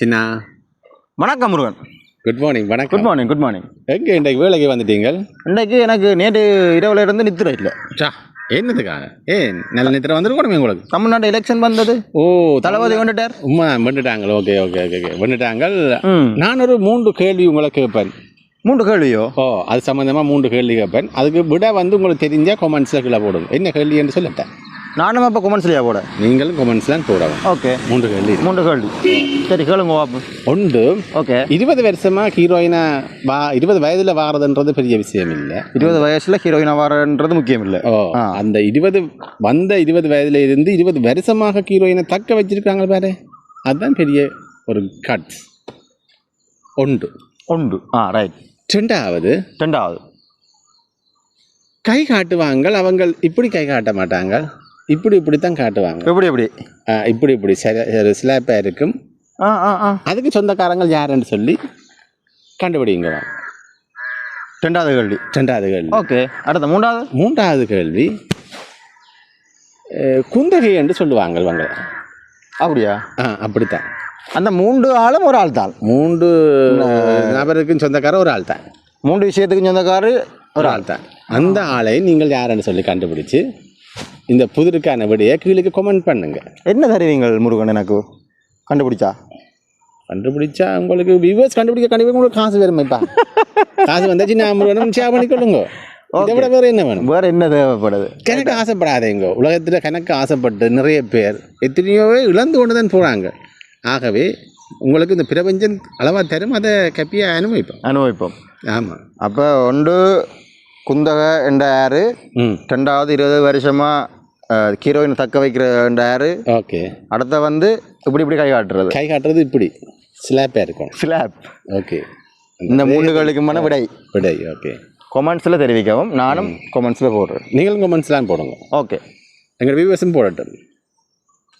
சின்னா வணக்கம் Murugan. Good morning. வணக்கம். Good morning. Good morning. எங்கே இன்றைக்கு வேலைக்கு வந்துட்டீங்க? இன்றைக்கு எனக்கு நேற்று இரவுல இருந்து நித்திர இல்லை. என்னதுக்காக? நல்ல நித்திர வந்துருக்கணுமே உங்களுக்கு. தமிழ்நாடு எலெக்ஷன் வந்தது. ஓ, தளபதி வந்துட்டார். வந்துட்டாங்க. ஓகே ஓகே ஓகே ஓகே வந்துட்டாங்க. நான் ஒரு 3 கேள்வி உங்களை கேட்பேன். 3 கேள்வியோ? அது சம்மந்தமாக 3 கேள்வி கேட்பேன். அதுக்கு விட உங்களுக்கு தெரிஞ்சால் கொமெண்ட்ஸில் கீழே போடுங்க. என்ன கேள்வி என்று சொல்லிட்டேன். நானும் அப்போ கொமெண்ட்ஸ்லையா போட? நீங்களும் கொமெண்ட்ஸ்லாம் போடவும். ஓகே. 3 கேள்வி. 3 கேள்வி. சரி, கேளுங்க பாப்போம். ஒன்று, ஓகே, 20 வருஷமாக ஹீரோயினா 20 வயதில் வாரதுன்றது பெரிய விஷயம் இல்லை. 20 வயசில் ஹீரோயினா வாரன்றது முக்கியம் இல்லை. அந்த 20 வயதுல இருந்து 20 வருஷமாக ஹீரோயினை தக்க வச்சிருக்காங்க பாரு, அதுதான் பெரிய ஒரு கட்ஸ். ஒன்று. ரைட். ரெண்டாவது கை காட்டுவாங்க. அவங்க இப்படி கை காட்ட மாட்டாங்க, இப்படித்தான் காட்டுவாங்க. இப்படி ஸ்லாப்பாக இருக்கும். அதுக்கு சொந்தக்காரங்கள் யாருன்னு சொல்லி கண்டுபிடிங்க. ரெண்டாவது கேள்வி. ஓகே. அடுத்த மூன்றாவது கேள்வி, குந்தகை என்று சொல்லுவாங்க அவங்க. அப்படியா? அப்படித்தான். அந்த 3 ஆளும் ஒரு ஆள் தான். 3 நபருக்கும் சொந்தக்காரர் ஒரு ஆள் தான். 3 விஷயத்துக்கும் சொந்தக்காரர் ஒரு ஆள் தான். அந்த ஆளை நீங்கள் யாருன்னு சொல்லி கண்டுபிடிச்சு இந்த புதிருக்கான விடையை கீழே கமெண்ட் பண்ணுங்க. என்ன தருவீங்க முருகன்? எனக்கு கண்டுபிடிச்சா உங்களுக்கு வியூவர்ஸ் கண்டுபிடிக்க உங்களுக்கு காசு வேணுமைப்பா. காசு வந்தாச்சு நான் முருகனும் ஷேர் பண்ணிக்கொள்ளுங்க. இதை விட வேறு என்ன வேணும்? வேறு என்ன தேவைப்படுது? கணக்கு ஆசைப்படாதேங்க. உலகத்தில் கணக்கு ஆசைப்பட்டு நிறைய பேர் எத்தனையோ இழந்து கொண்டு தான் போகிறாங்க. ஆகவே உங்களுக்கு இந்த பிரபஞ்சம் அளவாக தரும், அதை கப்பியாக அனுபவிப்போம். ஆமாம். அப்போ ஒன்று குந்தகை என்ற யாரு, ரெண்டாவது 20 வருஷமாக ஹீரோயினை தக்க வைக்கிற என்ற யாரு. ஓகே. அடுத்த இப்படி கை காட்டுறது இப்படி ஸ்லாப்பாக இருக்கும். ஸ்லாப். ஓகே. இந்த 3 கேள்விக்குமான விடை. ஓகே. கொமெண்ட்ஸில் தெரிவிக்கவும். நானும் கொமெண்ட்ஸில் போடுறேன். நீங்களும் கொமெண்ட்ஸ்லாம் போடுங்க. ஓகே. எங்கள் வியூவர்ஸும் போடட்டும்.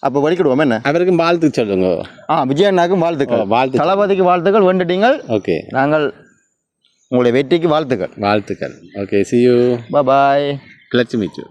அப்போ வலிக்கிடுவோம். என்ன அவருக்கும் வாழ்த்து சொல்லுங்க. விஜயண்ணாக்கும் வாழ்த்துக்கள். தளபதிக்கு வாழ்த்துக்கள் வேண்டுட்டீங்கள். ஓகே. நாங்கள் உங்களுடைய வெற்றிக்கு வாழ்த்துக்கள். Okay. see you. Bye. Glad to meet you.